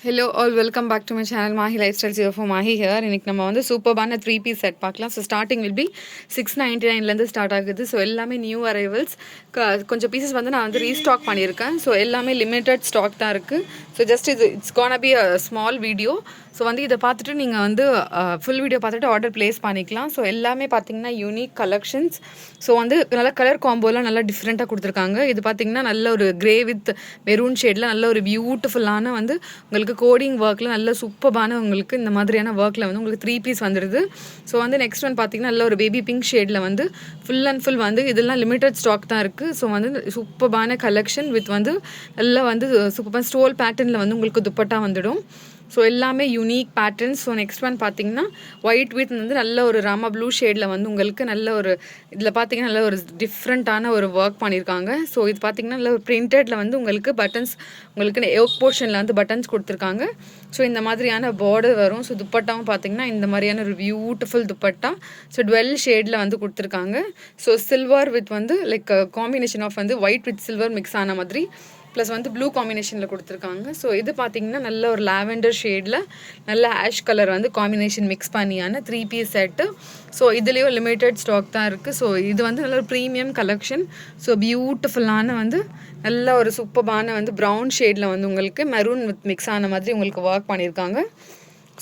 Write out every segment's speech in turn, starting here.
Hello all, welcome back to my channel Mahi Lifestyle 04 Mahi here. இன்னைக்கு நம்ம வந்து சூப்பர்பான 3 பீஸ் செட் பார்க்கலாம். ஸோ ஸ்டார்டிங் வில் பி 699லேருந்து ஸ்டார்ட் ஆகுது. ஸோ எல்லாமே நியூ அரைவல்ஸ். கொஞ்சம் பீசஸ் வந்து நான் வந்து ரீஸ்டாக் பண்ணியிருக்கேன். ஸோ எல்லாமே லிமிட்டட் ஸ்டாக் தான் இருக்குது. So just it's gonna be a small video. So வந்து இதை பார்த்துட்டு நீங்கள் வந்து ஃபுல் வீடியோ பார்த்துட்டு ஆர்டர் ப்ளேஸ் பண்ணிக்கலாம். ஸோ எல்லாமே பார்த்தீங்கன்னா யூனிக் கலெக்ஷன்ஸ். ஸோ வந்து நல்ல கலர் காம்போலாம் நல்லா டிஃப்ரெண்ட்டாக கொடுத்துருக்காங்க. இது பார்த்தீங்கன்னா நல்ல ஒரு கிரே வித் மெரூன் ஷேடில் நல்ல ஒரு பியூட்டிஃபுல்லான வந்து உங்களுக்கு கோடிங் ஒர்க்கில் நல்ல சூப்பரான உங்களுக்கு இந்த மாதிரியான ஒர்க்கில் வந்து உங்களுக்கு 3 பீஸ் வந்துடுது. ஸோ வந்து நெக்ஸ்ட் ஒன் பார்த்தீங்கன்னா நல்ல ஒரு பேபி பிங்க் ஷேடில் வந்து ஃபுல் அண்ட் ஃபுல் வந்து இதெல்லாம் லிமிட்டட் ஸ்டாக் தான் இருக்குது. ஸோ வந்து சூப்பரான கலெக்ஷன் வித் வந்து நல்லா வந்து சூப்பரான ஸ்டோல் பேட்டர்னில் வந்து உங்களுக்கு துப்பட்டா வந்துடும். ஸோ எல்லாமே unique patterns. So next one பார்த்தீங்கன்னா ஒயிட் வித் வந்து நல்ல ஒரு ராமா ப்ளூ ஷேடில் வந்து உங்களுக்கு நல்ல ஒரு இதில் பார்த்தீங்கன்னா நல்ல ஒரு டிஃப்ரெண்ட்டான ஒரு ஒர்க் பண்ணியிருக்காங்க. ஸோ இது பார்த்தீங்கன்னா நல்ல ஒரு பிரிண்டடில் வந்து உங்களுக்கு பட்டன்ஸ் உங்களுக்கு யோக் போர்ஷனில் வந்து பட்டன்ஸ் கொடுத்துருக்காங்க. ஸோ இந்த மாதிரியான பார்டர் வரும். ஸோ துப்பட்டாவும் பார்த்தீங்கன்னா இந்த மாதிரியான ஒரு பியூட்டிஃபுல் துப்பட்டா. ஸோ 12 ஷேடில் வந்து கொடுத்துருக்காங்க. ஸோ சில்வர் வித் வந்து லைக் காம்பினேஷன் ஆஃப் வந்து ஒயிட் வித் சில்வர் மிக்ஸ் ஆன மாதிரி ப்ளஸ் வந்து ப்ளூ காம்பினேஷனில் கொடுத்துருக்காங்க. ஸோ இது பார்த்தீங்கன்னா நல்ல ஒரு லாவெண்டர் ஷேடில் நல்ல ஆஷ் கலர் வந்து காம்பினேஷன் மிக்ஸ் பண்ணியான 3 பீஸ் செட்டு. ஸோ இதுலேயும் லிமிட்டட் ஸ்டாக் தான் இருக்குது. ஸோ இது வந்து நல்ல ஒரு ப்ரீமியம் கலெக்ஷன். ஸோ பியூட்டிஃபுல்லான வந்து நல்ல ஒரு சூப்பரான வந்து ப்ரௌன் ஷேடில் வந்து உங்களுக்கு மெரூன் வித் மிக்ஸ் ஆன மாதிரி உங்களுக்கு ஒர்க் பண்ணியிருக்காங்க.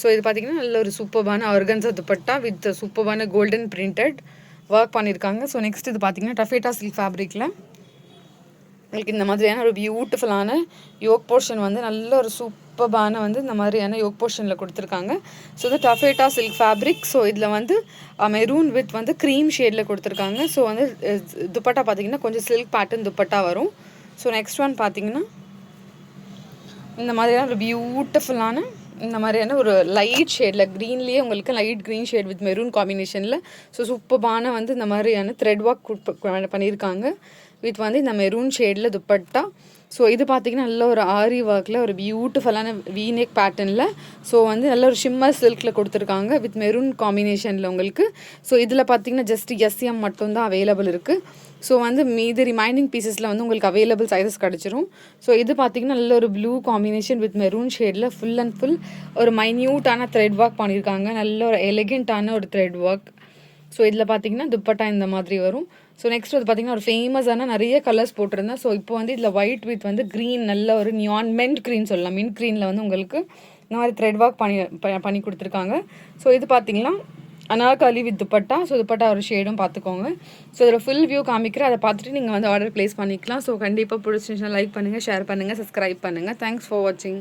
ஸோ இது பார்த்தீங்கன்னா நல்ல ஒரு சூப்பரான ஆர்கன்ஸா துப்பட்டா வித் சூப்பரான கோல்டன் பிரிண்டட் ஒர்க் பண்ணியிருக்காங்க. ஸோ நெக்ஸ்ட் இது பார்த்தீங்கன்னா டஃபேட்டா சில்க் ஃபேப்ரிக்கில் உங்களுக்கு இந்த மாதிரியான ஒரு பியூட்டிஃபுல்லான யோக் போர்ஷன் வந்து நல்ல ஒரு சூப்பரான வந்து இந்த மாதிரியான யோக் போர்ஷனில் கொடுத்துருக்காங்க. ஸோ இது டஃபேட்டா சில்க் ஃபேப்ரிக். ஸோ இதில் வந்து மெரூன் வித் வந்து க்ரீம் ஷேடில் கொடுத்துருக்காங்க. ஸோ வந்து துப்பட்டா பார்த்தீங்கன்னா கொஞ்சம் சில்க் பேட்டர்ன் துப்பட்டா வரும். ஸோ நெக்ஸ்ட் ஒன் பார்த்தீங்கன்னா இந்த மாதிரியான ஒரு பியூட்டிஃபுல்லான இந்த மாதிரியான ஒரு லைட் ஷேடில் க்ரீன்லேயே உங்களுக்கு light green shade with maroon காம்பினேஷனில் ஸோ சூப்பரான வந்து இந்த மாதிரியான த்ரெட் ஒர்க் பண்ணியிருக்காங்க வித் வந்து இந்த மெரூன் ஷேடில் துப்பட்டா. ஸோ இது பார்த்திங்கன்னா நல்ல ஒரு ஆரி ஒர்க்கில் ஒரு பியூட்டிஃபுல்லான வீநெக் பேட்டர்னில் ஸோ வந்து நல்ல ஒரு ஷிம்மர் சில்கில் கொடுத்துருக்காங்க வித் மெரூன் காம்பினேஷனில் உங்களுக்கு. ஸோ இதில் பார்த்திங்கன்னா ஜஸ்ட் எஸ்எம் மட்டும்தான் அவைலபிள் இருக்குது. ஸோ வந்து மீதி ரிமைனிங் பீசஸில் வந்து உங்களுக்கு அவைலபிள் சைஸஸ் கிடச்சிரும். ஸோ இது பார்த்திங்கன்னா நல்ல ஒரு ப்ளூ காம்பினேஷன் வித் மெரூன் ஷேடில் ஃபுல் அண்ட் ஃபுல் ஒரு மைன்யூட்டான த்ரெட் ஒர்க் பண்ணியிருக்காங்க. நல்ல ஒரு எலிகெண்ட்டான ஒரு த்ரெட் ஒர்க். ஸோ இதில் பார்த்தீங்கன்னா துப்பட்டா இந்த மாதிரி வரும். ஸோ நெக்ஸ்ட் வந்து பார்த்திங்கன்னா ஒரு ஃபேமஸான நிறைய கலர்ஸ் போட்டிருந்தேன். ஸோ இப்போ வந்து இதில் ஒயிட் வித் வந்து க்ரீன் நல்ல ஒரு நியான் மென்ட் க்ரீன் சொல்லலாம். மின்ட் க்ரீனில் வந்து உங்களுக்கு இந்த மாதிரி த்ரெட் ஒர்க் பண்ணி கொடுத்துருக்காங்க. ஸோ இது பார்த்திங்கன்னா அனார்காலி வித் துப்பட்டா. ஸோ துப்பட்டா ஒரு ஷேடும் பார்த்துக்கோங்க. ஸோ இதில் ஃபுல் வியூ காமிக்கிறேன். அதை பார்த்துட்டு நீங்கள் வந்து ஆர்டர் ப்ளேஸ் பண்ணிக்கலாம். ஸோ கண்டிப்பாக பிடிச்சிருந்துச்சுன்னா லைக் பண்ணுங்கள், ஷேர் பண்ணுங்கள், சப்ஸ்கிரைப் பண்ணுங்கள். தேங்க்ஸ் ஃபார் வாட்சிங்.